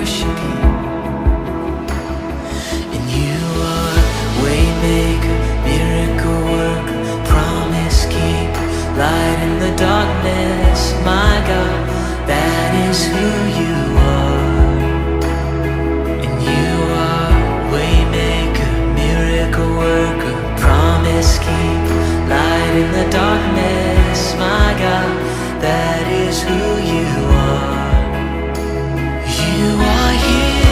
worship you. And you are waymaker, miracle worker, promise keeper, light in the darkness, my God, that is who you are. And you are waymaker, miracle worker, promise keeper, light in the darkness, my God, that is who you are. You are here.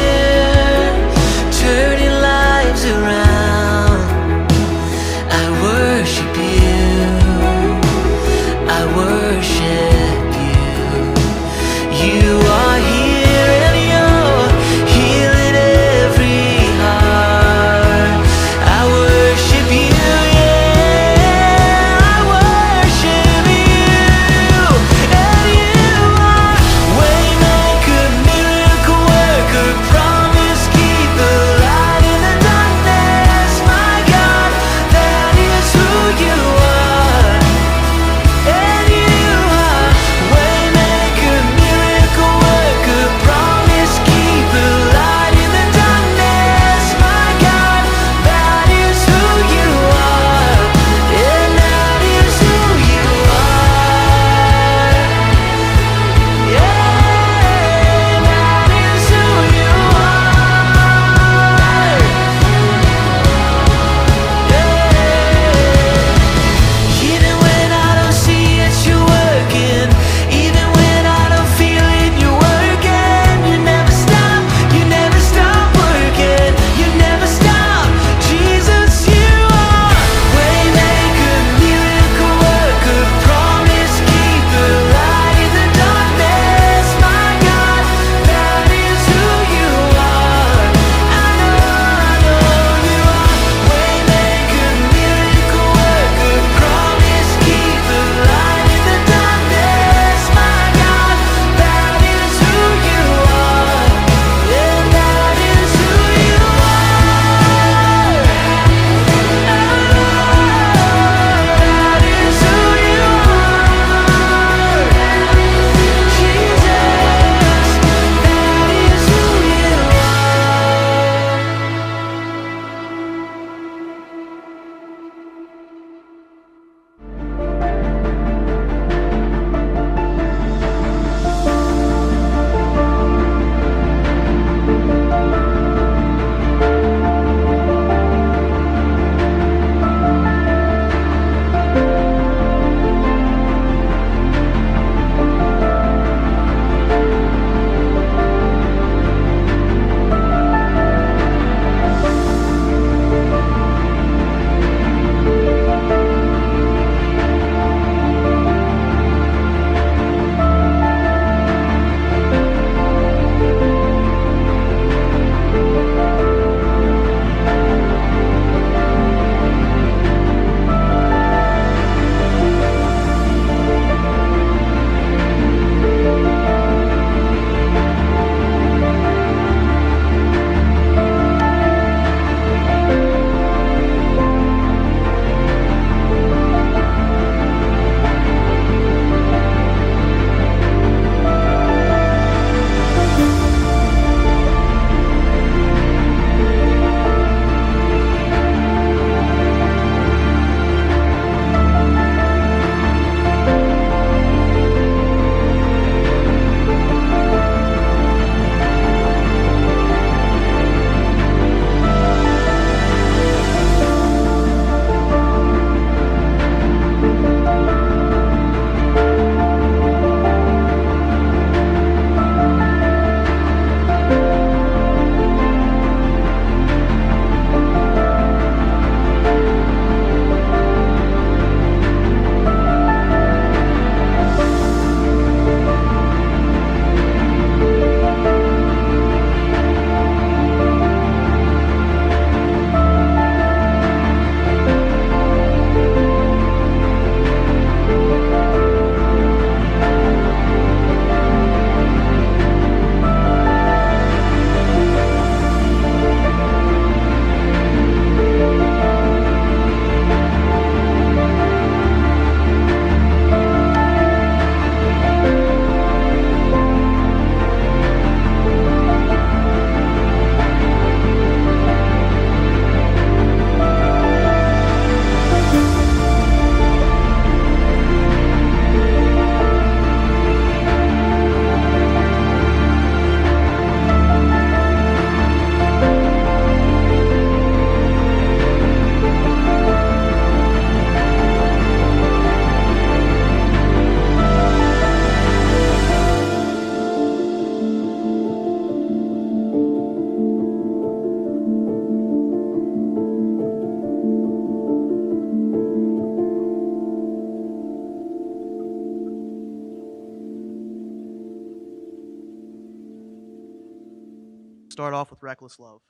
start off with Reckless Love.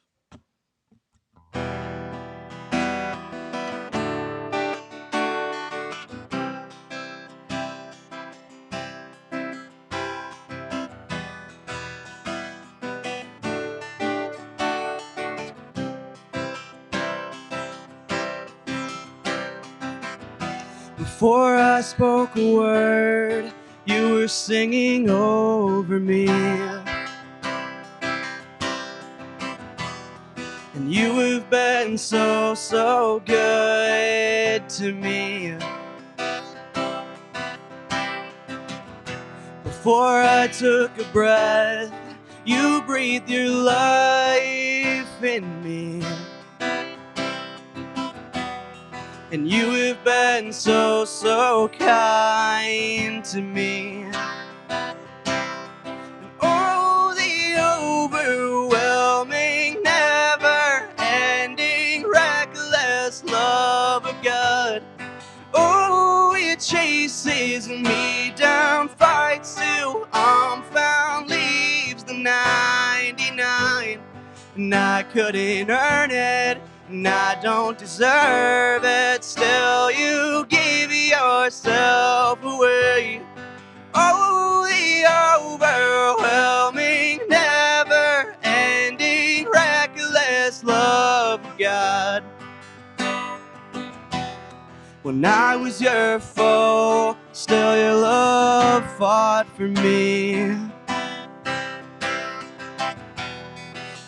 Before I spoke a word, you were singing over me. And you have been so, so good to me. Before I took a breath, you breathed your life in me. And you have been so, so kind to me. Oh, the overwhelming, never-ending, reckless love of God. Oh, it chases me down, fights till I'm found, leaves the 99. And I couldn't earn it, and I don't deserve it. Still, you give yourself away. Oh, the overwhelming, never-ending, reckless love of God. When I was your foe, still your love fought for me.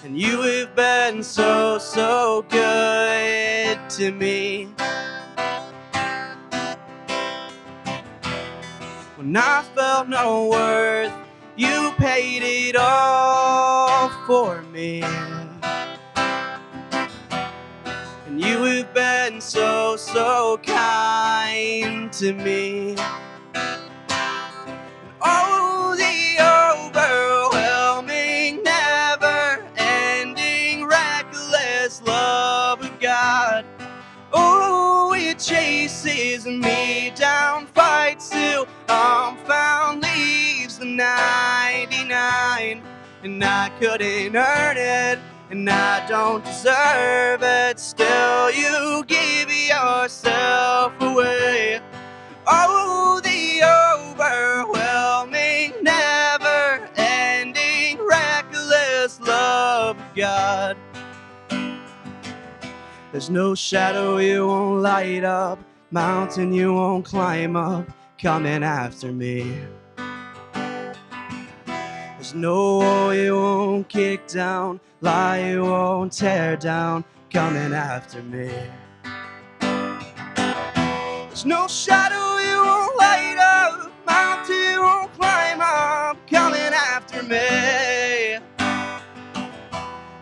And you have been so, so good to me. When I felt no worth, you paid it all for me. And you have been so, so kind to me. Oh, the overwhelming, never-ending, reckless love of God. Oh, it chases me down, fights till I'm found, leaves the 99. And I couldn't earn it, and I don't deserve it. Still, you give yourself away. Oh, the overwhelming, never-ending, reckless love of God. There's no shadow you won't light up, mountain you won't climb up, coming after me. There's no wall you won't kick down, lie you won't tear down, coming after me. There's no shadow you won't light up, mountain you won't climb up, coming after me.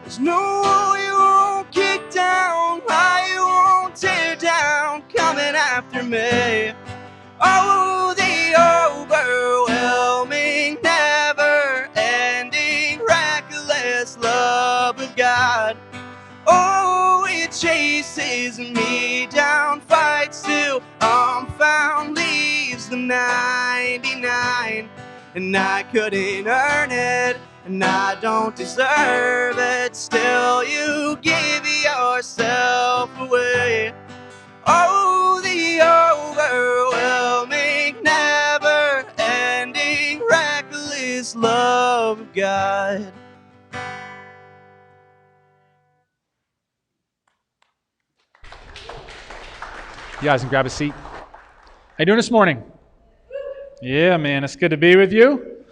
There's no wall you won't kick down, lie you won't tear down, coming after me. Oh, the overwhelming, never-ending, reckless love of God. Oh, it chases me down, fights till I'm found, leaves the 99. And I couldn't earn it, and I don't deserve it. Still, you give yourself away. Oh, the overwhelming, never-ending, reckless love of God. You guys can grab a seat. How you doing this morning? Yeah, man, it's good to be with you.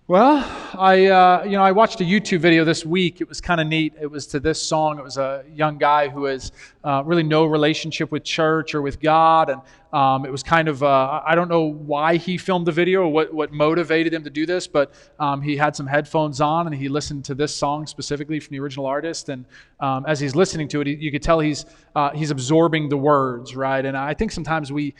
Well, I watched a YouTube video this week. It was kind of neat. It was to this song. It was a young guy who has really no relationship with church or with God, and it was kind of I don't know why he filmed the video or what motivated him to do this, but he had some headphones on and he listened to this song specifically from the original artist, and as he's listening to it, you could tell he's absorbing the words, right? And I think sometimes we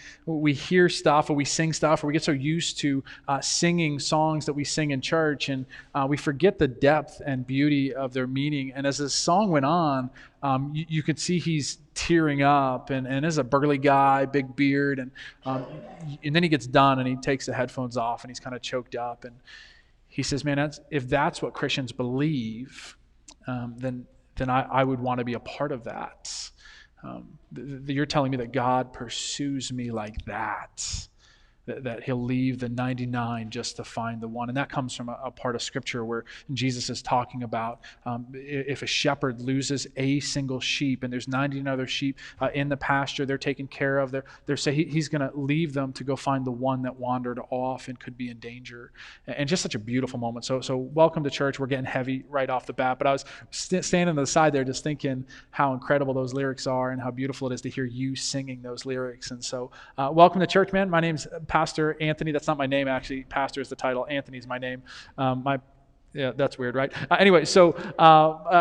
hear stuff or we sing stuff or we get so used to singing songs that we sing in church, and we forget the depth and beauty of their meaning. And as the song went on, you could see he's tearing up, and is a burly guy, big beard, and then he gets done and he takes the headphones off and he's kind of choked up, and he says, "Man, if that's what Christians believe, then I would want to be a part of that. You're telling me that God pursues me like that. That he'll leave the 99 just to find the one. And that comes from a part of Scripture where Jesus is talking about if a shepherd loses a single sheep and there's 99 other sheep in the pasture, they're taken care of. They're say he's going to leave them to go find the one that wandered off and could be in danger. And just such a beautiful moment. So welcome to church. We're getting heavy right off the bat. But I was standing on the side there just thinking how incredible those lyrics are and how beautiful it is to hear you singing those lyrics. And so welcome to church, man. My name's Pastor Anthony. That's not my name, actually. Pastor is the title. Anthony's my name. Yeah, that's weird, right? Anyway, so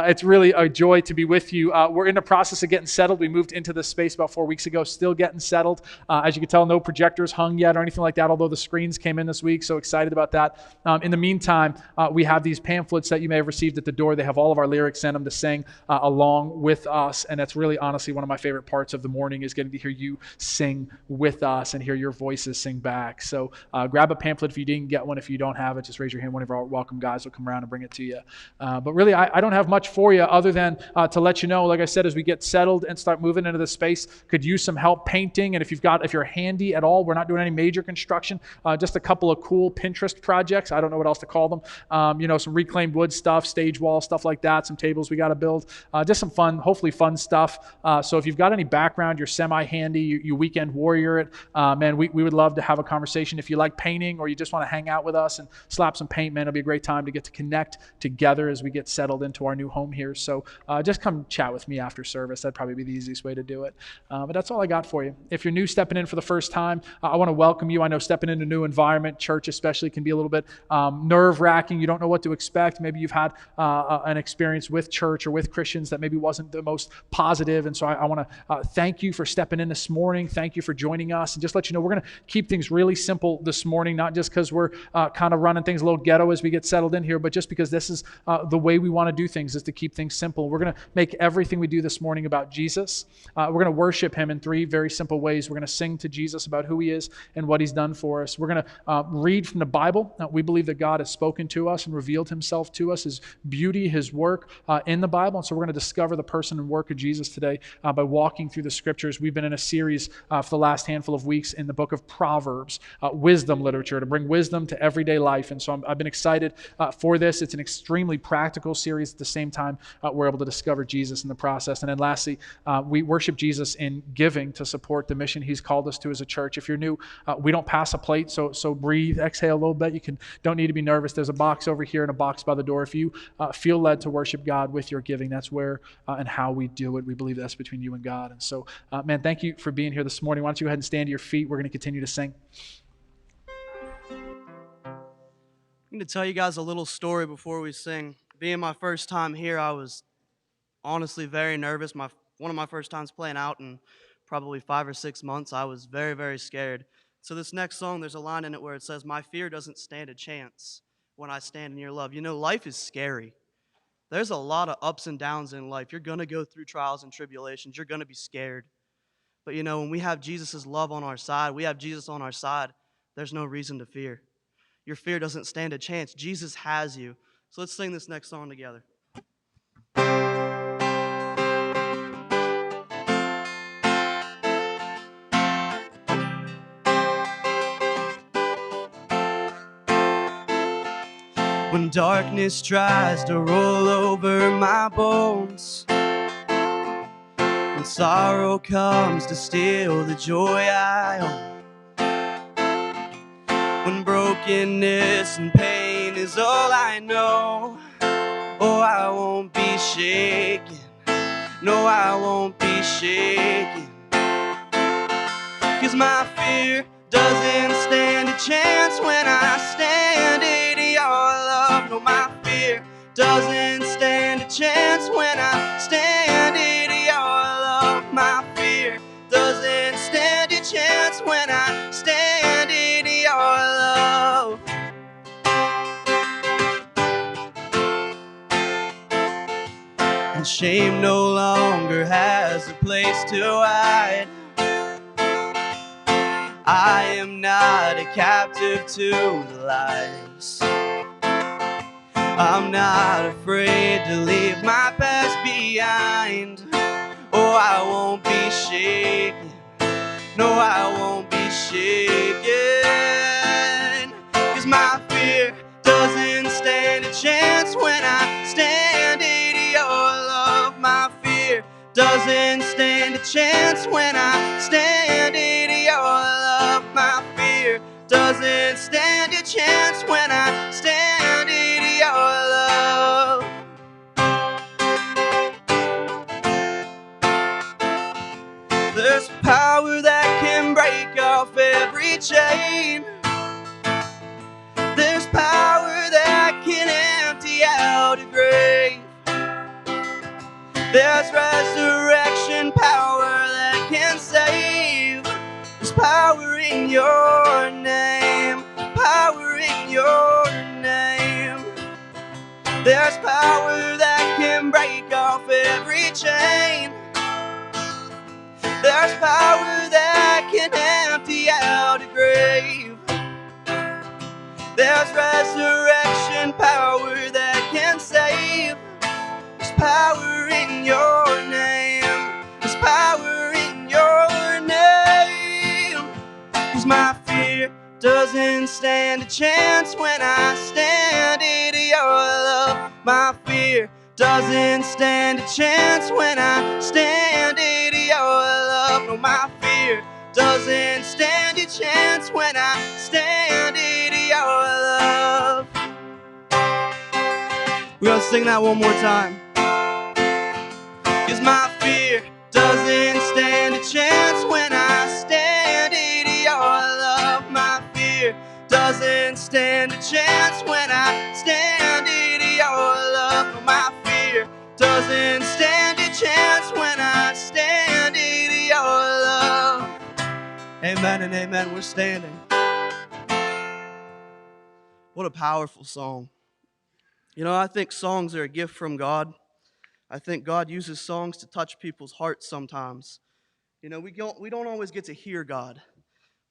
it's really a joy to be with you. We're in the process of getting settled. We moved into this space about 4 weeks ago, still getting settled. As you can tell, no projectors hung yet or anything like that, although the screens came in this week, so excited about that. In the meantime, we have these pamphlets that you may have received at the door. They have all of our lyrics in them to sing along with us, and that's really, honestly, one of my favorite parts of the morning is getting to hear you sing with us and hear your voices sing back. So grab a pamphlet if you didn't get one. If you don't have it, just raise your hand. One of our welcome guys will come around and bring it to you. But really, I don't have much for you other than to let you know, like I said, as we get settled and start moving into this space, could use some help painting. And if you're handy at all, we're not doing any major construction, just a couple of cool Pinterest projects. I don't know what else to call them. Some reclaimed wood stuff, stage wall, stuff like that, some tables we got to build, just some fun, hopefully fun stuff. So if you've got any background, you're semi-handy, you weekend warrior it, man, we would love to have a conversation. If you like painting or you just want to hang out with us and slap some paint, man, it'll be a great time to get to connect together as we get settled into our new home here. So just come chat with me after service. That'd probably be the easiest way to do it. But that's all I got for you. If you're new stepping in for the first time, I want to welcome you. I know stepping into a new environment, church especially, can be a little bit nerve-wracking. You don't know what to expect. Maybe you've had an experience with church or with Christians that maybe wasn't the most positive. And so I want to thank you for stepping in this morning. Thank you for joining us. And just let you know, we're going to keep things really simple this morning, not just because we're kind of running things a little ghetto as we get settled in here, but just because this is the way we want to do things, is to keep things simple. We're going to make everything we do this morning about Jesus. We're going to worship him in 3 very simple ways. We're going to sing to Jesus about who he is and what he's done for us. We're going to read from the Bible. We believe that God has spoken to us and revealed himself to us, his beauty, his work in the Bible. And so we're going to discover the person and work of Jesus today by walking through the scriptures. We've been in a series for the last handful of weeks in the book of Proverbs, wisdom literature, to bring wisdom to everyday life. And so I've been excited for this. It's an extremely practical series. At the same time, we're able to discover Jesus in the process. And then lastly, we worship Jesus in giving to support the mission he's called us to as a church. If you're new, we don't pass a plate, so breathe, exhale a little bit. Don't need to be nervous. There's a box over here and a box by the door. If you feel led to worship God with your giving, that's where and how we do it. We believe that's between you and God. And so, man, thank you for being here this morning. Why don't you go ahead and stand to your feet? We're going to continue to sing. I'm going to tell you guys a little story before we sing. Being my first time here, I was honestly very nervous. One of my first times playing out in probably 5 or 6 months. I was very, very scared. So this next song, there's a line in it where it says, "My fear doesn't stand a chance when I stand in your love." You know, life is scary. There's a lot of ups and downs in life. You're going to go through trials and tribulations. You're going to be scared. But you know, when we have Jesus' love on our side, we have Jesus on our side, there's no reason to fear. Your fear doesn't stand a chance. Jesus has you. So let's sing this next song together. When darkness tries to roll over my bones, when sorrow comes to steal the joy I own, when brokenness and pain is all I know, oh, I won't be shaken. No, I won't be shaken. 'Cause my fear doesn't stand a chance when I stand in your love. No, my fear doesn't stand a chance when I stand in your love. My fear doesn't stand a chance when I stand in your love. And shame no longer has a place to hide. I am not a captive to the lies. I'm not afraid to leave my past behind. Oh, I won't be shaken. No, I won't be shaken. 'Cause my fear doesn't stand a chance when I stand in your love. My fear doesn't stand a chance when I stand in your love. My fear doesn't stand a chance when I stand in your love. There's power that can break off every chain. There's power that can empty out a grave. There's resurrection power that can save. There's power in your name. Power in your name. There's power that can break off every chain. There's power that can empty out a grave. There's resurrection power that can save. There's power in your name. There's power in your name. 'Cause my fear doesn't stand a chance when I stand in your love. My fear doesn't stand a chance when I stand in your love. No, my fear doesn't stand a chance when I stand in your love. We're gonna sing that one more time. 'Cause my fear doesn't stand a chance when I stand in your love. My fear doesn't stand a chance when I stand in your love. My fear doesn't stand a chance when I stand in your love. Amen and amen. We're standing. What a powerful song. You know, I think songs are a gift from God. I think God uses songs to touch people's hearts sometimes. You know, we don't always get to hear God,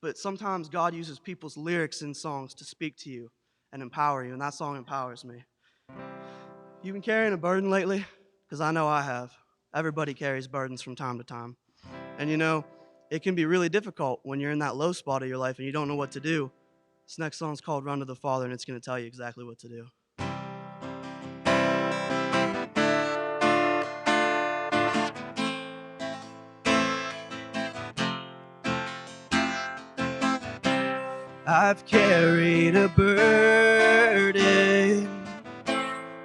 but sometimes God uses people's lyrics in songs to speak to you and empower you, and that song empowers me. You been carrying a burden lately? Because I know I have. Everybody carries burdens from time to time. And you know, it can be really difficult when you're in that low spot of your life and you don't know what to do. This next song's called Run to the Father, and it's going to tell you exactly what to do. I've carried a burden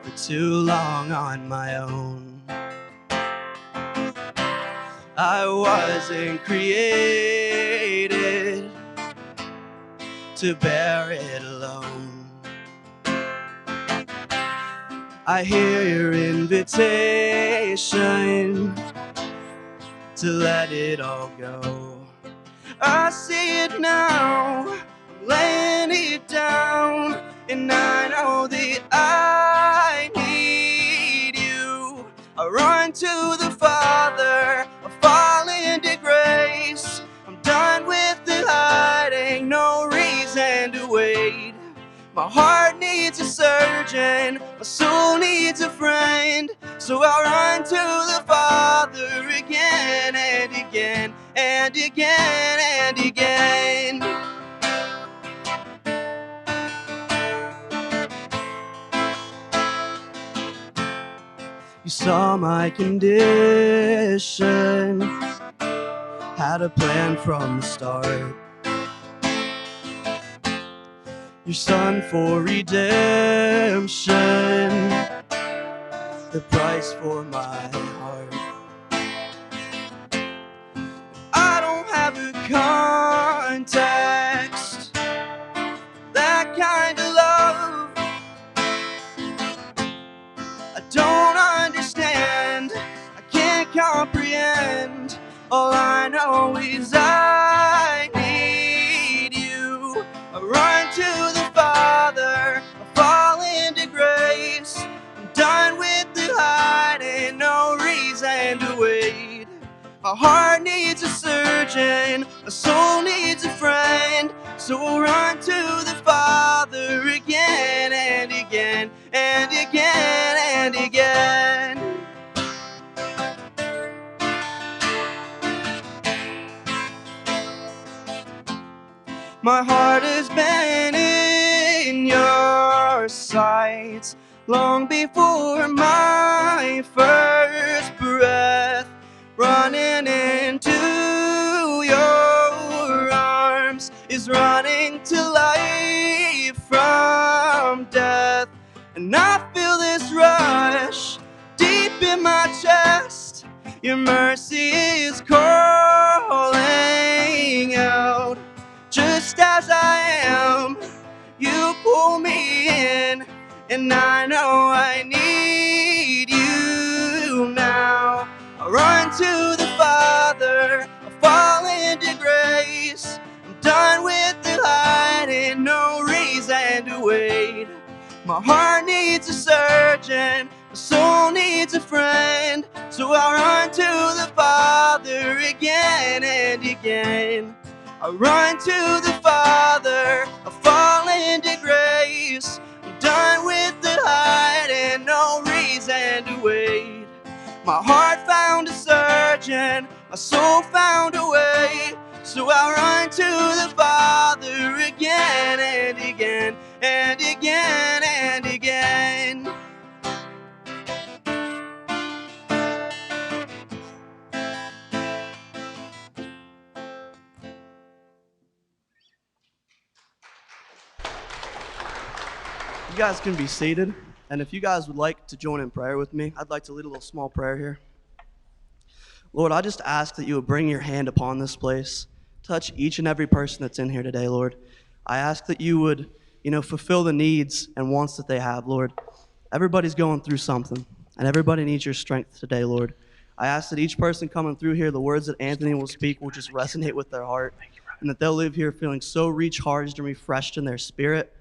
for too long on my own. I wasn't created to bear it alone. I hear your invitation to let it all go. I see it now, I'm laying it down, and I know that I need you. I run to the Father, I fall into grace. I'm done with the hiding, no reason to wait. My heart needs a surgeon, my soul needs a friend. So I'll run to the Father again and again and again and again. You saw my condition, had a plan from the start. Your son for redemption, the price for my heart. I don't have a context, that kind of love. I don't understand, I can't comprehend. All I know is I need you. I run to the Father, I fall into grace. I'm done with the hiding, no reason to wait. My heart needs a surgeon, my soul needs a friend. So we'll run to the Father again and again and and again and again. My heart has been in your sights long before my first breath, running into your arms is running to life from death. And I feel this rush deep in my chest. Your mercy is calling out. Just as I am, you pull me in, and I know I need you now. I run to the Father, I fall into grace. I'm done with the hiding, no reason to wait. My heart needs a surgeon, my soul needs a friend. So I run to the Father again and again. I run to the Father, I fall into grace. I'm done with the hiding, no reason to wait. My heart found a surgeon, my soul found a way. So I run to the Father again and again and again and again. You guys can be seated, and if you guys would like to join in prayer with me, I'd like to lead a little small prayer here. Lord, I just ask that you would bring your hand upon this place, touch each and every person that's in here today, Lord. I ask that you would, fulfill the needs and wants that they have, Lord. Everybody's going through something, and everybody needs your strength today, Lord. I ask that each person coming through here, the words that Anthony will speak will just resonate with their heart, and that they'll leave here feeling so recharged and refreshed in their spirit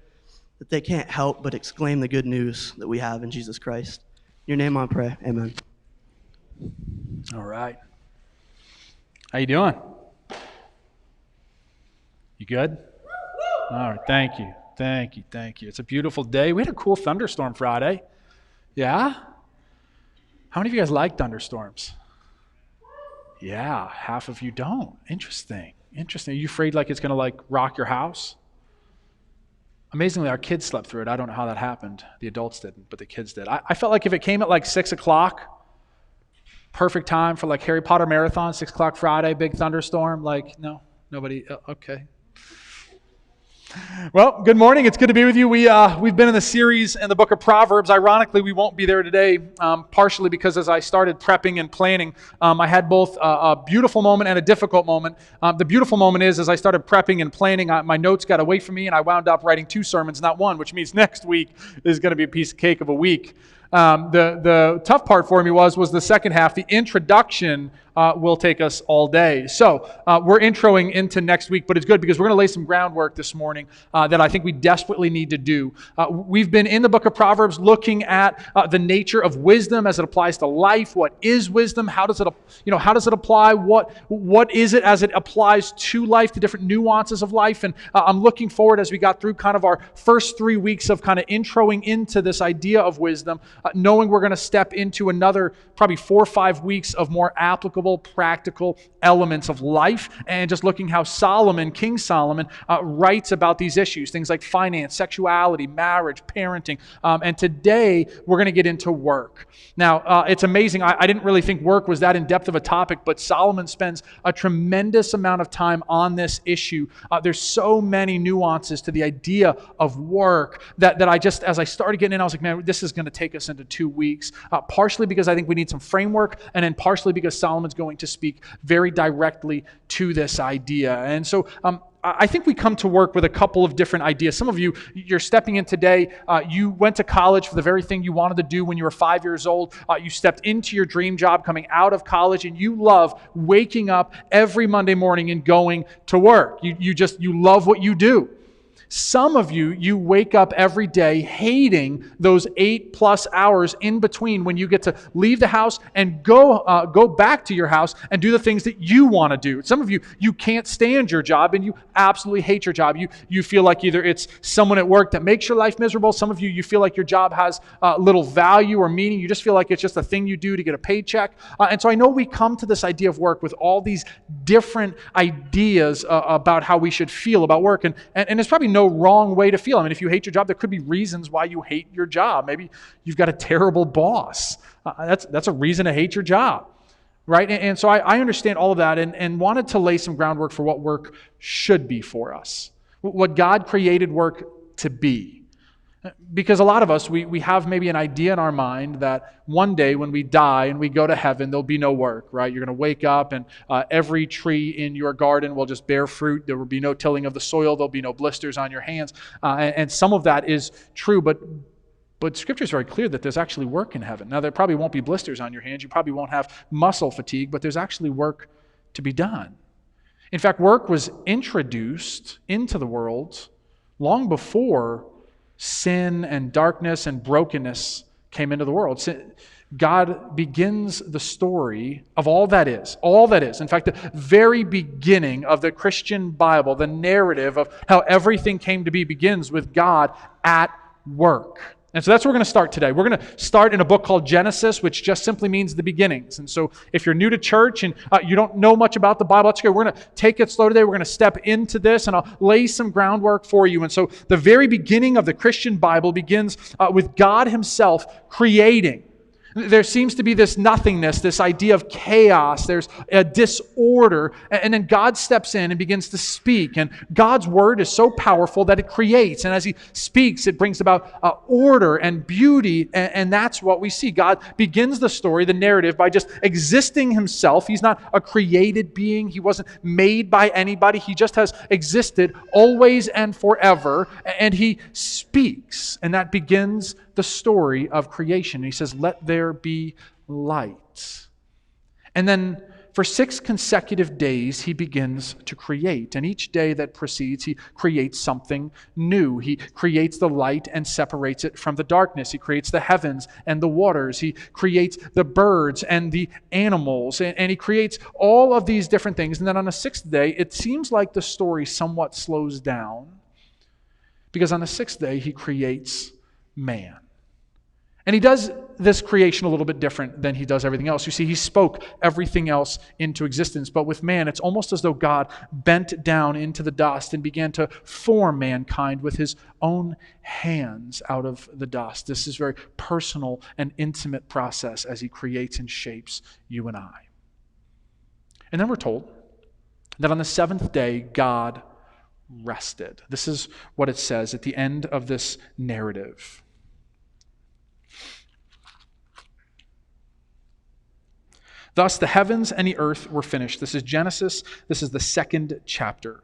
that they can't help but exclaim the good news that we have in Jesus Christ. In your name I pray, amen. All right. How you doing? You good? All right, thank you. It's a beautiful day. We had a cool thunderstorm Friday. Yeah? How many of you guys like thunderstorms? Yeah, half of you don't. Interesting. Are you afraid like it's going to rock your house? Amazingly, our kids slept through it. I don't know how that happened. The adults didn't, but the kids did. I felt like if it came at 6 o'clock, perfect time for Harry Potter marathon, 6 o'clock Friday, big thunderstorm. No, nobody. Okay. Well, good morning. It's good to be with you. We've been in the series in the book of Proverbs. Ironically, we won't be there today, partially because as I started prepping and planning, I had both a beautiful moment and a difficult moment. The beautiful moment is, as I started prepping and planning, my notes got away from me, and I wound up writing 2 sermons, not one, which means next week is going to be a piece of cake of a week. The tough part for me was the second half. The introduction will take us all day. So we're introing into next week, but it's good because we're going to lay some groundwork this morning that I think we desperately need to do. We've been in the book of Proverbs looking at the nature of wisdom as it applies to life. What is wisdom? How does it apply? What is it as it applies to life, the different nuances of life? And I'm looking forward as we got through kind of our first 3 weeks of kind of introing into this idea of wisdom, knowing we're going to step into another probably 4 or 5 weeks of more applicable, practical elements of life, and just looking how King Solomon, writes about these issues, things like finance, sexuality, marriage, parenting, and today we're going to get into work. Now, it's amazing. I didn't really think work was that in-depth of a topic, but Solomon spends a tremendous amount of time on this issue. There's so many nuances to the idea of work that I just, as I started getting in, I was like, man, this is going to take us into 2 weeks, partially because I think we need some framework, and then partially because Solomon's going to speak very directly to this idea. And so I think we come to work with a couple of different ideas. Some of you, you're stepping in today, you went to college for the very thing you wanted to do when you were 5 years old. You stepped into your dream job coming out of college, and you love waking up every Monday morning and going to work. You love what you do. Some of you, you wake up every day hating those 8+ hours in between when you get to leave the house and go back to your house and do the things that you want to do. Some of you, you can't stand your job and you absolutely hate your job. You feel like either it's someone at work that makes your life miserable. Some of you, you feel like your job has little value or meaning. You just feel like it's just a thing you do to get a paycheck. And so I know we come to this idea of work with all these different ideas about how we should feel about work. And there's probably no wrong way to feel. I mean, if you hate your job, there could be reasons why you hate your job. Maybe you've got a terrible boss. That's a reason to hate your job, right? And so I understand all of that and wanted to lay some groundwork for what work should be for us, what God created work to be. Because a lot of us, we have maybe an idea in our mind that one day when we die and we go to heaven, there'll be no work, right? You're going to wake up and every tree in your garden will just bear fruit. There will be no tilling of the soil. There'll be no blisters on your hands. And some of that is true, but Scripture is very clear that there's actually work in heaven. Now, there probably won't be blisters on your hands. You probably won't have muscle fatigue, but there's actually work to be done. In fact, work was introduced into the world long before sin and darkness and brokenness came into the world. God begins the story of all that is. In fact, the very beginning of the Christian Bible, the narrative of how everything came to be begins with God at work. And so that's where we're going to start today. We're going to start in a book called Genesis, which just simply means the beginnings. And so if you're new to church and you don't know much about the Bible, that's okay. We're going to take it slow today. We're going to step into this and I'll lay some groundwork for you. And so the very beginning of the Christian Bible begins with God himself creating. There seems to be this nothingness, this idea of chaos. There's a disorder. And then God steps in and begins to speak. And God's word is so powerful that it creates. And as he speaks, it brings about order and beauty. And that's what we see. God begins the story, the narrative, by just existing himself. He's not a created being. He wasn't made by anybody. He just has existed always and forever. And he speaks. And that begins the story of creation. He says, let there be light. And then for 6 consecutive days, he begins to create. And each day that precedes, he creates something new. He creates the light and separates it from the darkness. He creates the heavens and the waters. He creates the birds and the animals. And he creates all of these different things. And then on the 6th day, it seems like the story somewhat slows down. Because on the 6th day, he creates man. And he does this creation a little bit different than he does everything else. You see, he spoke everything else into existence. But with man, it's almost as though God bent down into the dust and began to form mankind with his own hands out of the dust. This is a very personal and intimate process as he creates and shapes you and I. And then we're told that on the 7th day, God rested. This is what it says at the end of this narrative. Thus the heavens and the earth were finished. This is Genesis. This is the 2nd chapter.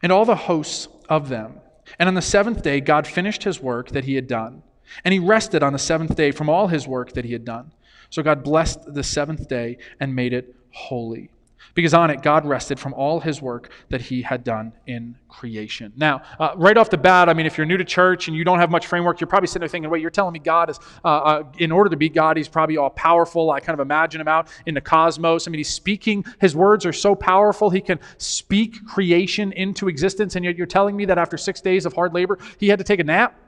And all the hosts of them. And on the 7th day, God finished his work that he had done. And he rested on the 7th day from all his work that he had done. So God blessed the 7th day and made it holy. Because on it, God rested from all his work that he had done in creation. Now, right off the bat, I mean, if you're new to church and you don't have much framework, you're probably sitting there thinking, wait, you're telling me God is, in order to be God, he's probably all powerful. I kind of imagine him out in the cosmos. I mean, he's speaking. His words are so powerful. He can speak creation into existence. And yet you're telling me that after 6 days of hard labor, he had to take a nap?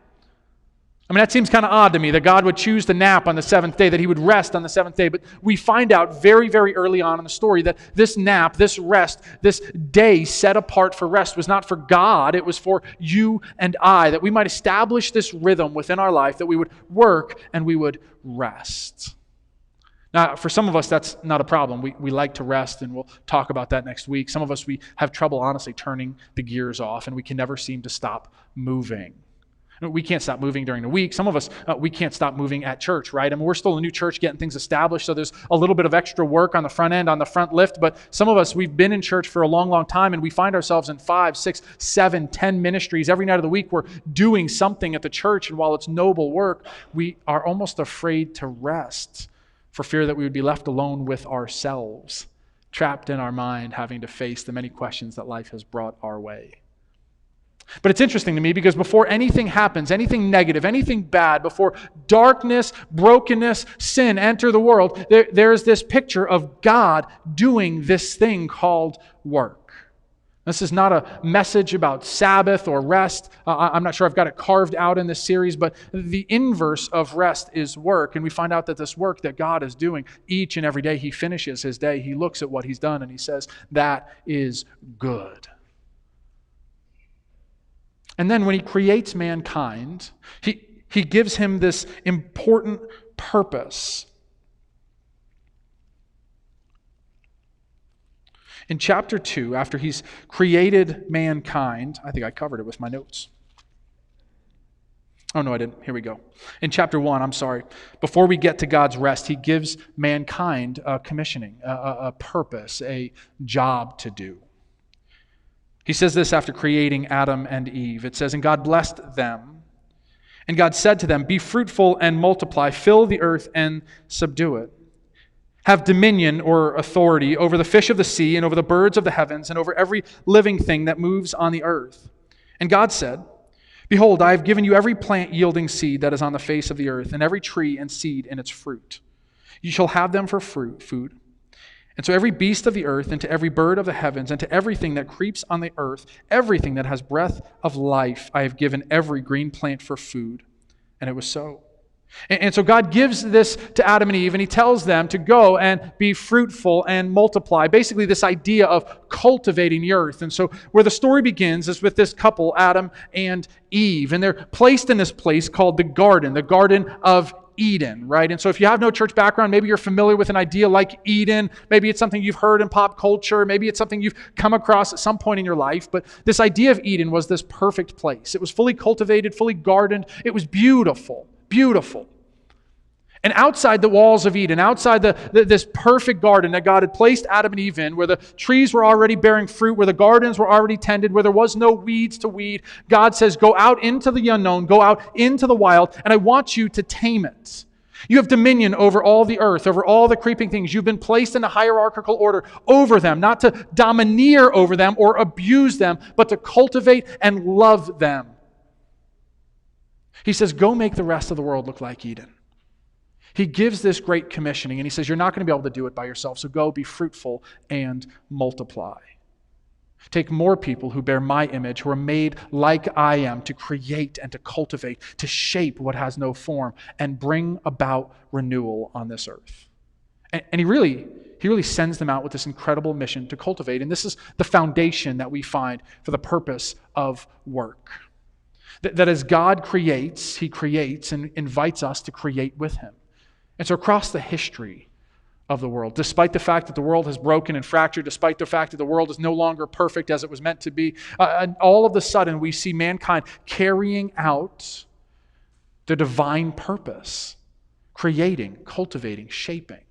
I mean, that seems kind of odd to me, that God would choose to nap on the 7th day, that he would rest on the 7th day. But we find out very, very early on in the story that this nap, this rest, this day set apart for rest was not for God. It was for you and I, that we might establish this rhythm within our life, that we would work and we would rest. Now, for some of us, that's not a problem. We like to rest, and we'll talk about that next week. Some of us, we have trouble, honestly, turning the gears off, and we can never seem to stop moving. We can't stop moving during the week. Some of us, we can't stop moving at church, right? I mean, we're still a new church getting things established, so there's a little bit of extra work on the front end, on the front lift. But some of us, we've been in church for a long, long time, and we find ourselves in 5, 6, 7, 10 ministries. Every night of the week, we're doing something at the church, and while it's noble work, we are almost afraid to rest for fear that we would be left alone with ourselves, trapped in our mind, having to face the many questions that life has brought our way. But it's interesting to me because before anything happens, anything negative, anything bad, before darkness, brokenness, sin enter the world, there's this picture of God doing this thing called work. This is not a message about Sabbath or rest. I'm not sure I've got it carved out in this series, but the inverse of rest is work. And we find out that this work that God is doing each and every day, he finishes his day, he looks at what he's done, and he says, that is good. And then when he creates mankind, he gives him this important purpose. In chapter 2, after he's created mankind, I think I covered it with my notes. Oh, no, I didn't. Here we go. In chapter 1, before we get to God's rest, he gives mankind a commissioning, a purpose, a job to do. He says this after creating Adam and Eve. It says, and God blessed them, and God said to them, be fruitful and multiply, fill the earth and subdue it. Have dominion or authority over the fish of the sea and over the birds of the heavens and over every living thing that moves on the earth. And God said, behold, I have given you every plant yielding seed that is on the face of the earth, and every tree and seed in its fruit. You shall have them for food. And so every beast of the earth, and to every bird of the heavens, and to everything that creeps on the earth, everything that has breath of life, I have given every green plant for food. And it was so. And so God gives this to Adam and Eve, and he tells them to go and be fruitful and multiply. Basically, this idea of cultivating the earth. And so where the story begins is with this couple, Adam and Eve. And they're placed in this place called the Garden of Eden, right? And so if you have no church background, maybe you're familiar with an idea like Eden. Maybe it's something you've heard in pop culture. Maybe it's something you've come across at some point in your life. But this idea of Eden was this perfect place. It was fully cultivated, fully gardened. It was beautiful, beautiful. And outside the walls of Eden, outside this perfect garden that God had placed Adam and Eve in, where the trees were already bearing fruit, where the gardens were already tended, where there was no weeds to weed, God says, go out into the unknown, go out into the wild, and I want you to tame it. You have dominion over all the earth, over all the creeping things. You've been placed in a hierarchical order over them, not to domineer over them or abuse them, but to cultivate and love them. He says, go make the rest of the world look like Eden. He gives this great commissioning, and he says, you're not going to be able to do it by yourself, so go be fruitful and multiply. Take more people who bear my image, who are made like I am, to create and to cultivate, to shape what has no form, and bring about renewal on this earth. And he really sends them out with this incredible mission to cultivate, and this is the foundation that we find for the purpose of work. That as God creates, he creates and invites us to create with him. And so across the history of the world, despite the fact that the world has broken and fractured, despite the fact that the world is no longer perfect as it was meant to be, and all of a sudden we see mankind carrying out the divine purpose, creating, cultivating, shaping.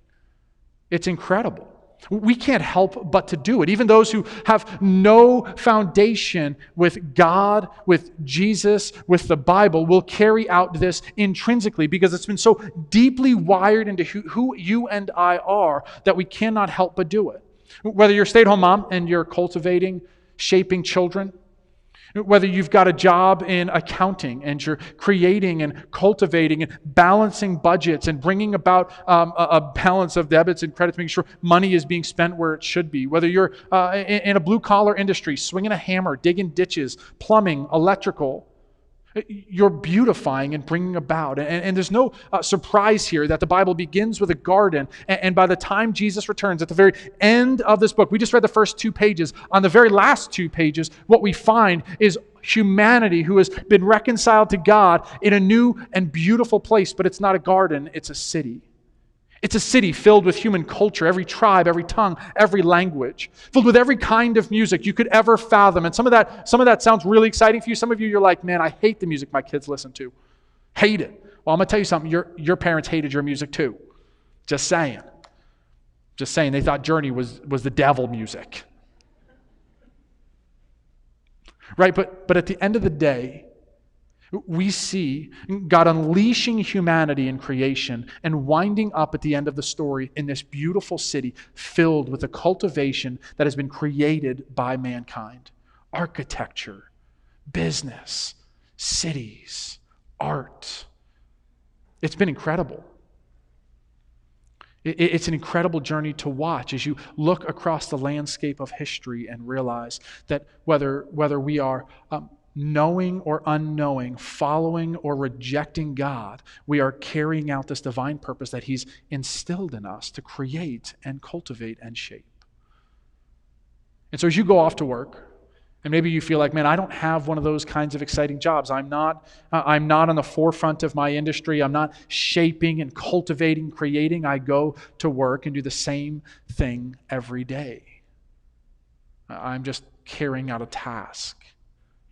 It's incredible. We can't help but to do it. Even those who have no foundation with God, with Jesus, with the Bible, will carry out this intrinsically because it's been so deeply wired into who you and I are that we cannot help but do it. Whether you're a stay-at-home mom and you're cultivating, shaping children, whether you've got a job in accounting and you're creating and cultivating and balancing budgets and bringing about a balance of debits and credits, making sure money is being spent where it should be. Whether you're in a blue-collar industry, swinging a hammer, digging ditches, plumbing, electrical, you're beautifying and bringing about. And there's no surprise here that the Bible begins with a garden. And by the time Jesus returns at the very end of this book, we just read the first 2 pages. On the very last 2 pages, what we find is humanity who has been reconciled to God in a new and beautiful place. But it's not a garden, it's a city. It's a city filled with human culture, every tribe, every tongue, every language, filled with every kind of music you could ever fathom. And some of that sounds really exciting for you. Some of you, you're like, man, I hate the music my kids listen to. Hate it. Well, I'm going to tell you something. Your parents hated your music too. Just saying. Just saying. They thought Journey was the devil music. Right? But at the end of the day, we see God unleashing humanity in creation and winding up at the end of the story in this beautiful city filled with the cultivation that has been created by mankind. Architecture, business, cities, art. It's been incredible. It's an incredible journey to watch as you look across the landscape of history and realize that whether we are knowing or unknowing, following or rejecting God, we are carrying out this divine purpose that He's instilled in us to create and cultivate and shape. And so as you go off to work, and maybe you feel like, man, I don't have one of those kinds of exciting jobs. I'm not on the forefront of my industry. I'm not shaping and cultivating, creating. I go to work and do the same thing every day. I'm just carrying out a task.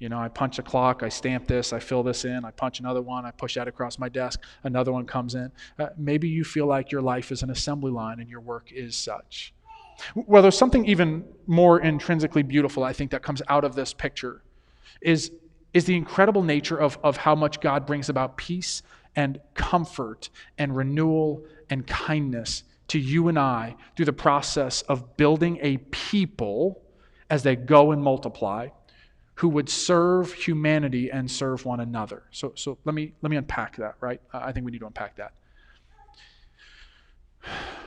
I punch a clock, I stamp this, I fill this in, I punch another one, I push that across my desk, another one comes in. Maybe you feel like your life is an assembly line and your work is such. Well, there's something even more intrinsically beautiful, I think, that comes out of this picture, is the incredible nature of how much God brings about peace and comfort and renewal and kindness to you and I through the process of building a people as they go and multiply, who would serve humanity and serve one another. So let me unpack that, right? I think we need to unpack that.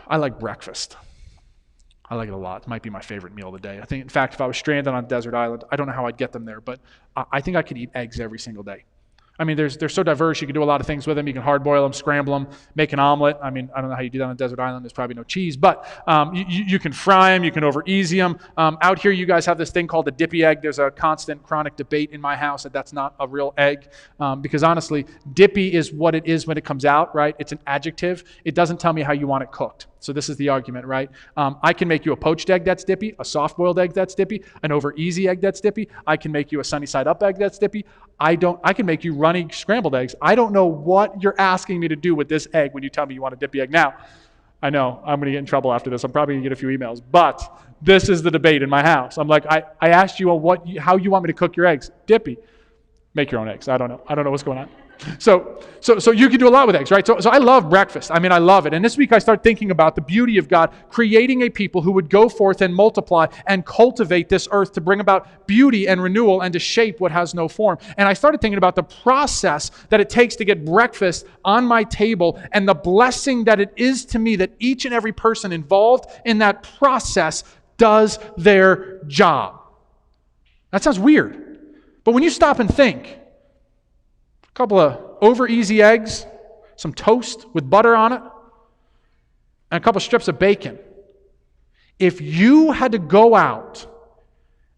I like breakfast. I like it a lot. It might be my favorite meal of the day. I think, in fact, if I was stranded on a desert island, I don't know how I'd get them there, but I think I could eat eggs every single day. I mean, they're so diverse. You can do a lot of things with them. You can hard boil them, scramble them, make an omelet. I mean, I don't know how you do that on a desert island. There's probably no cheese, but you can fry them. You can over easy them. Out here, you guys have this thing called a dippy egg. There's a constant chronic debate in my house that that's not a real egg because honestly, dippy is what it is when it comes out, right? It's an adjective. It doesn't tell me how you want it cooked. So this is the argument, right? I can make you a poached egg that's dippy, a soft-boiled egg that's dippy, an over easy egg that's dippy. I can make you a sunny side up egg that's dippy. I can make you runny scrambled eggs. I don't know what you're asking me to do with this egg when you tell me you want a dippy egg. Now, I know I'm going to get in trouble after this. I'm probably going to get a few emails, but this is the debate in my house. I'm like, I asked you how you want me to cook your eggs. Dippy. Make your own eggs. I don't know what's going on. So you can do a lot with eggs, right? So I love breakfast. I mean, I love it. And this week I start thinking about the beauty of God creating a people who would go forth and multiply and cultivate this earth to bring about beauty and renewal and to shape what has no form. And I started thinking about the process that it takes to get breakfast on my table and the blessing that it is to me that each and every person involved in that process does their job. That sounds weird. But when you stop and think, a couple of over easy eggs, some toast with butter on it, and a couple strips of bacon. If you had to go out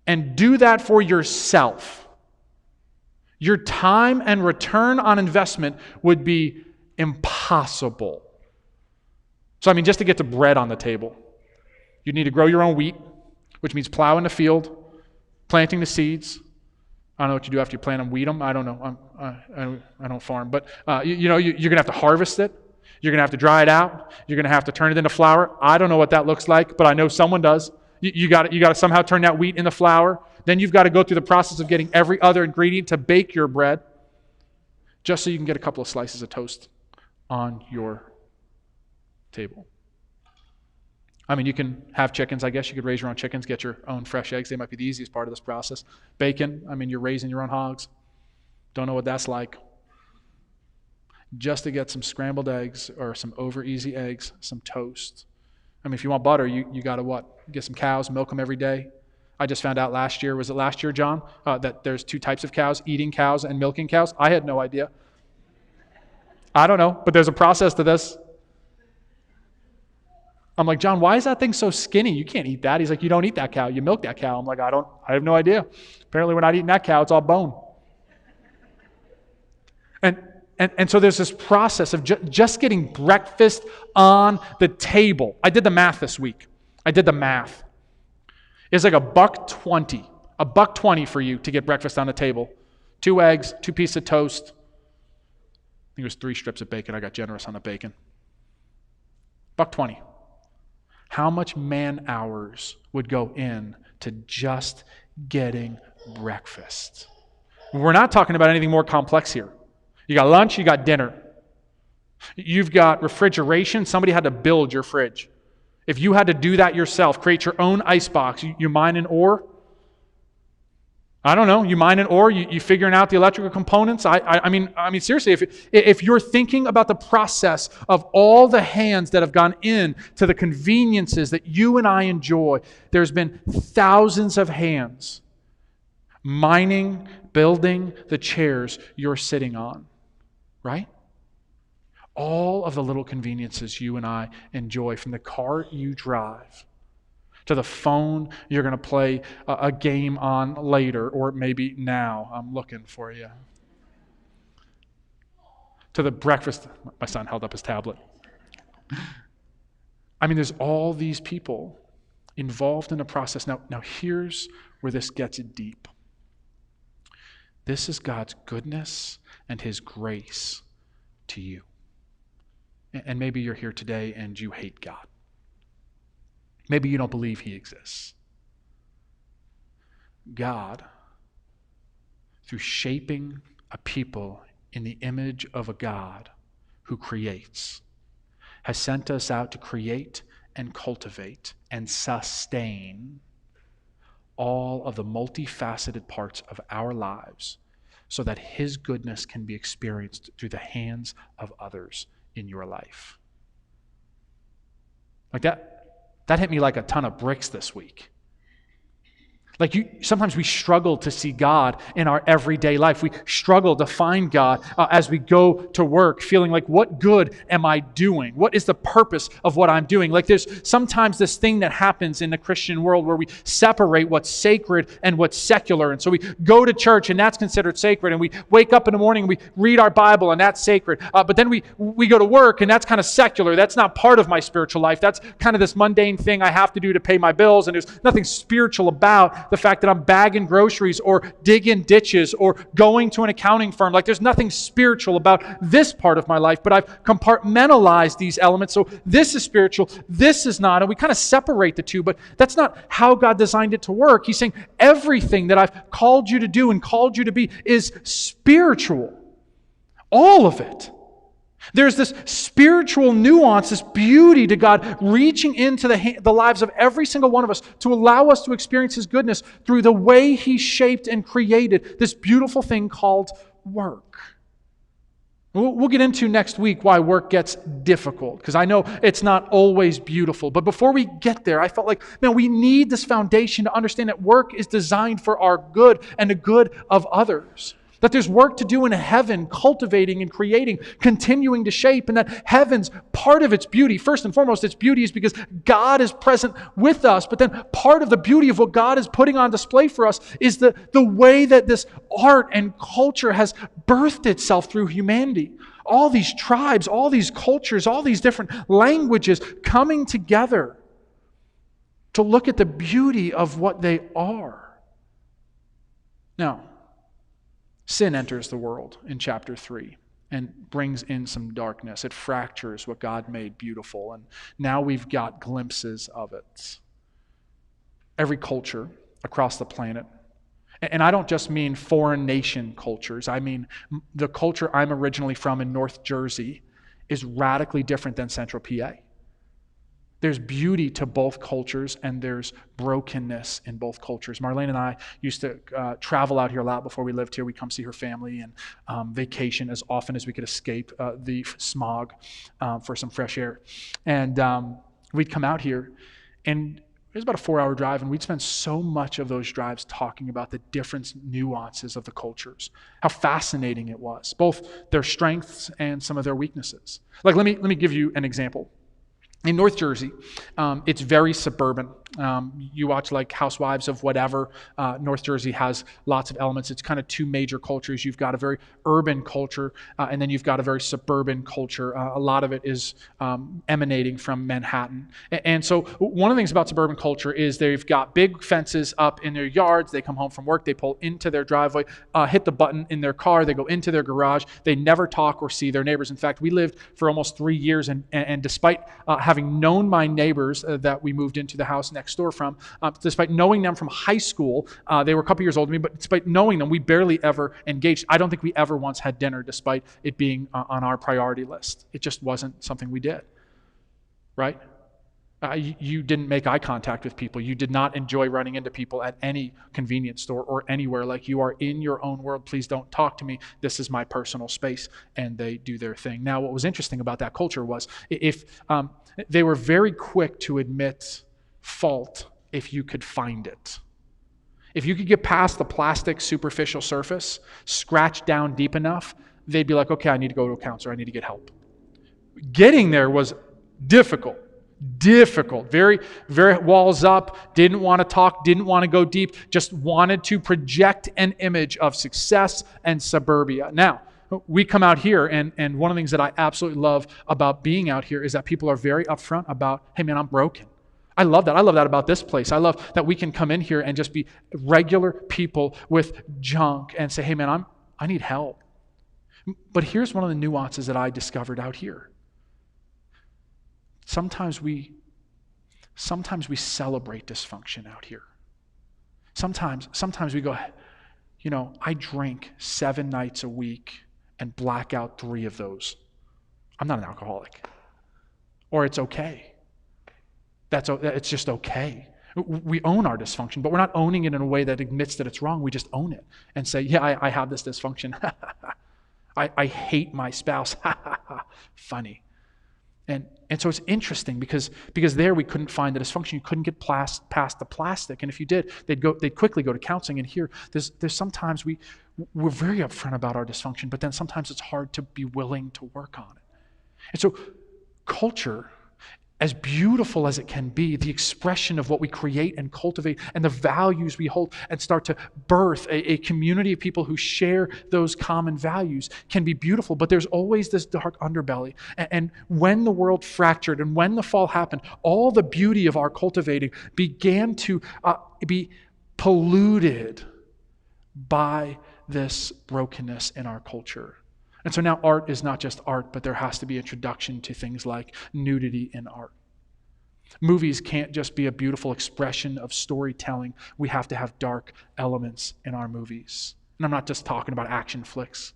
and do that for yourself, your time and return on investment would be impossible. So, I mean, just to get to bread on the table, you'd need to grow your own wheat, which means plowing the field, planting the seeds. I don't know what you do after you plant them, weed them. I don't know. I don't farm. But, you're going to have to harvest it. You're going to have to dry it out. You're going to have to turn it into flour. I don't know what that looks like, but I know someone does. You got to somehow turn that wheat into flour. Then you've got to go through the process of getting every other ingredient to bake your bread just so you can get a couple of slices of toast on your table. I mean, you can have chickens. I guess you could raise your own chickens, get your own fresh eggs. They might be the easiest part of this process. Bacon, I mean, you're raising your own hogs. Don't know what that's like. Just to get some scrambled eggs or some over easy eggs, some toast. I mean, if you want butter, you got to what? Get some cows, milk them every day. I just found out last year, was it last year, John, that there's two types of cows, eating cows and milking cows? I had no idea. I don't know, but there's a process to this. I'm like, John, why is that thing so skinny? You can't eat that. He's like, you don't eat that cow. You milk that cow. I'm like, I have no idea. Apparently we're not eating that cow. It's all bone. And so there's this process of just getting breakfast on the table. I did the math this week. It's like $1.20. $1.20 for you to get breakfast on the table. 2 eggs, 2 pieces of toast. I think it was 3 strips of bacon. I got generous on the bacon. $1.20. How much man hours would go in to just getting breakfast? We're not talking about anything more complex here. You got lunch, you got dinner. You've got refrigeration. Somebody had to build your fridge. If you had to do that yourself, create your own ice box, you mine an ore, I don't know, you mining ore, you figuring out the electrical components. I mean, seriously, if you're thinking about the process of all the hands that have gone in to the conveniences that you and I enjoy, there's been thousands of hands mining, building the chairs you're sitting on, right? All of the little conveniences you and I enjoy, from the car you drive to the phone you're going to play a game on later, or maybe now. I'm looking for you. To the breakfast. My son held up his tablet. I mean, there's all these people involved in the process. Now here's where this gets deep. This is God's goodness and His grace to you. And maybe you're here today and you hate God. Maybe you don't believe He exists. God, through shaping a people in the image of a God who creates, has sent us out to create and cultivate and sustain all of the multifaceted parts of our lives so that His goodness can be experienced through the hands of others in your life. Like that hit me like a ton of bricks this week. Sometimes we struggle to see God in our everyday life. We struggle to find God as we go to work, feeling like, what good am I doing? What is the purpose of what I'm doing? There's sometimes this thing that happens in the Christian world where we separate what's sacred and what's secular. And so we go to church and that's considered sacred. And we wake up in the morning and we read our Bible and that's sacred. But then we go to work and that's kind of secular. That's not part of my spiritual life. That's kind of this mundane thing I have to do to pay my bills. And there's nothing spiritual about the fact that I'm bagging groceries or digging ditches or going to an accounting firm. There's nothing spiritual about this part of my life, but I've compartmentalized these elements. So this is spiritual, this is not. And we kind of separate the two, but that's not how God designed it to work. He's saying everything that I've called you to do and called you to be is spiritual. All of it. There's this spiritual nuance, this beauty to God reaching into the lives of every single one of us to allow us to experience His goodness through the way He shaped and created this beautiful thing called work. We'll get into next week why work gets difficult, because I know it's not always beautiful. But before we get there, I felt like, man, we need this foundation to understand that work is designed for our good and the good of others. That there's work to do in heaven, cultivating and creating, continuing to shape, and that heaven's part of its beauty. First and foremost, its beauty is because God is present with us, but then part of the beauty of what God is putting on display for us is the way that this art and culture has birthed itself through humanity. All these tribes, all these cultures, all these different languages coming together to look at the beauty of what they are. Now, sin enters the world in chapter 3 and brings in some darkness. It fractures what God made beautiful, and now we've got glimpses of it. Every culture across the planet, and I don't just mean foreign nation cultures, I mean the culture I'm originally from in North Jersey is radically different than Central PA. There's beauty to both cultures, and there's brokenness in both cultures. Marlene and I used to travel out here a lot before we lived here. We'd come see her family and vacation as often as we could escape the smog for some fresh air. And we'd come out here, and it was about a 4-hour drive, and we'd spend so much of those drives talking about the different nuances of the cultures, how fascinating it was, both their strengths and some of their weaknesses. Let me give you an example. In North Jersey, it's very suburban. You watch Housewives of whatever. North Jersey has lots of elements. It's kind of two major cultures. You've got a very urban culture, and then you've got a very suburban culture. A lot of it is emanating from Manhattan. And so one of the things about suburban culture is they've got big fences up in their yards. They come home from work. They pull into their driveway, hit the button in their car. They go into their garage. They never talk or see their neighbors. In fact, we lived for almost 3 years, and despite having known my neighbors that we moved into the house next door from, despite knowing them from high school, they were a couple years older than me, but despite knowing them, we barely ever engaged. I don't think we ever once had dinner despite it being on our priority list. It just wasn't something we did, right? You didn't make eye contact with people. You did not enjoy running into people at any convenience store or anywhere. Like, you are in your own world. Please don't talk to me. This is my personal space. And they do their thing. Now, what was interesting about that culture was if they were very quick to admit fault if you could find it. If you could get past the plastic superficial surface, scratch down deep enough, they'd be like, okay, I need to go to a counselor. I need to get help. Getting there was difficult, very, very walls up, didn't want to talk, didn't want to go deep, just wanted to project an image of success and suburbia. Now, we come out here, and one of the things that I absolutely love about being out here is that people are very upfront about, hey man, I'm broken. I love that. I love that about this place. I love that we can come in here and just be regular people with junk and say, hey man, I need help. But here's one of the nuances that I discovered out here. Sometimes we celebrate dysfunction out here. Sometimes we go, I drink 7 nights a week and black out 3 of those. I'm not an alcoholic. Or it's okay. It's just okay. We own our dysfunction, but we're not owning it in a way that admits that it's wrong. We just own it and say, yeah, I have this dysfunction. I hate my spouse. Funny. And so it's interesting because there we couldn't find the dysfunction. You couldn't get past the plastic. And if you did, they'd quickly go to counseling. And here, there's sometimes we're very upfront about our dysfunction, but then sometimes it's hard to be willing to work on it. And so culture, as beautiful as it can be, the expression of what we create and cultivate and the values we hold and start to birth a community of people who share those common values can be beautiful, but there's always this dark underbelly. And when the world fractured and when the fall happened, all the beauty of our cultivating began to be polluted by this brokenness in our culture. And so now art is not just art, but there has to be introduction to things like nudity in art. Movies can't just be a beautiful expression of storytelling. We have to have dark elements in our movies. And I'm not just talking about action flicks.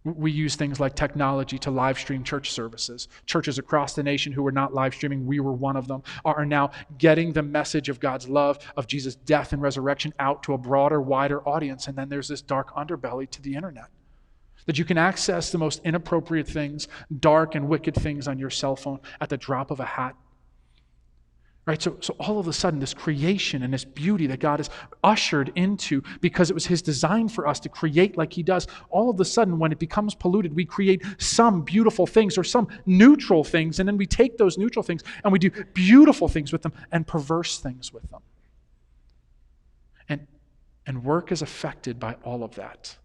We use things like technology to live stream church services. Churches across the nation who were not live streaming, we were one of them, are now getting the message of God's love, of Jesus' death and resurrection out to a broader, wider audience. And then there's this dark underbelly to the internet. That you can access the most inappropriate things, dark and wicked things on your cell phone at the drop of a hat. Right? So all of a sudden, this creation and this beauty that God has ushered into, because it was His design for us to create like He does, all of a sudden, when it becomes polluted, we create some beautiful things or some neutral things, and then we take those neutral things and we do beautiful things with them and perverse things with them. And work is affected by all of that.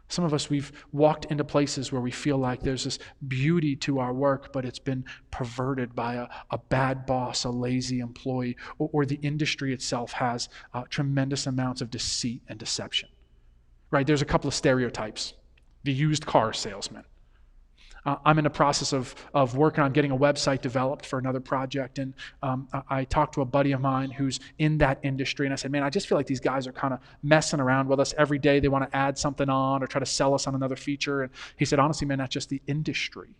Some of us, we've walked into places where we feel like there's this beauty to our work, but it's been perverted by a bad boss, a lazy employee, or the industry itself has tremendous amounts of deceit and deception. Right? There's a couple of stereotypes. The used car salesman. I'm in the process of working on getting a website developed for another project, and I talked to a buddy of mine who's in that industry, and I said, man, I just feel like these guys are kind of messing around with us every day. They want to add something on or try to sell us on another feature. And he said, honestly, man, that's just the industry.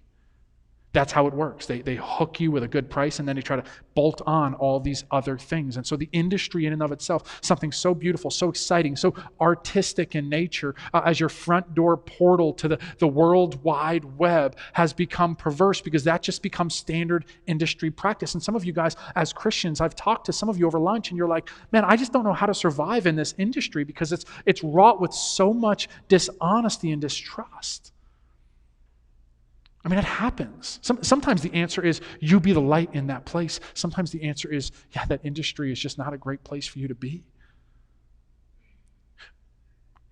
That's how it works. They hook you with a good price, and then they try to bolt on all these other things. And so the industry in and of itself, something so beautiful, so exciting, so artistic in nature, as your front door portal to the World Wide Web, has become perverse because that just becomes standard industry practice. And some of you guys, as Christians, I've talked to some of you over lunch, and you're like, man, I just don't know how to survive in this industry because it's wrought with so much dishonesty and distrust. I mean, it happens. Sometimes the answer is you be the light in that place. Sometimes the answer is, yeah, that industry is just not a great place for you to be.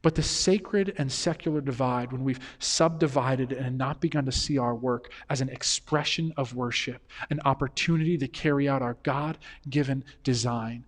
But the sacred and secular divide, when we've subdivided and not begun to see our work as an expression of worship, an opportunity to carry out our God-given design,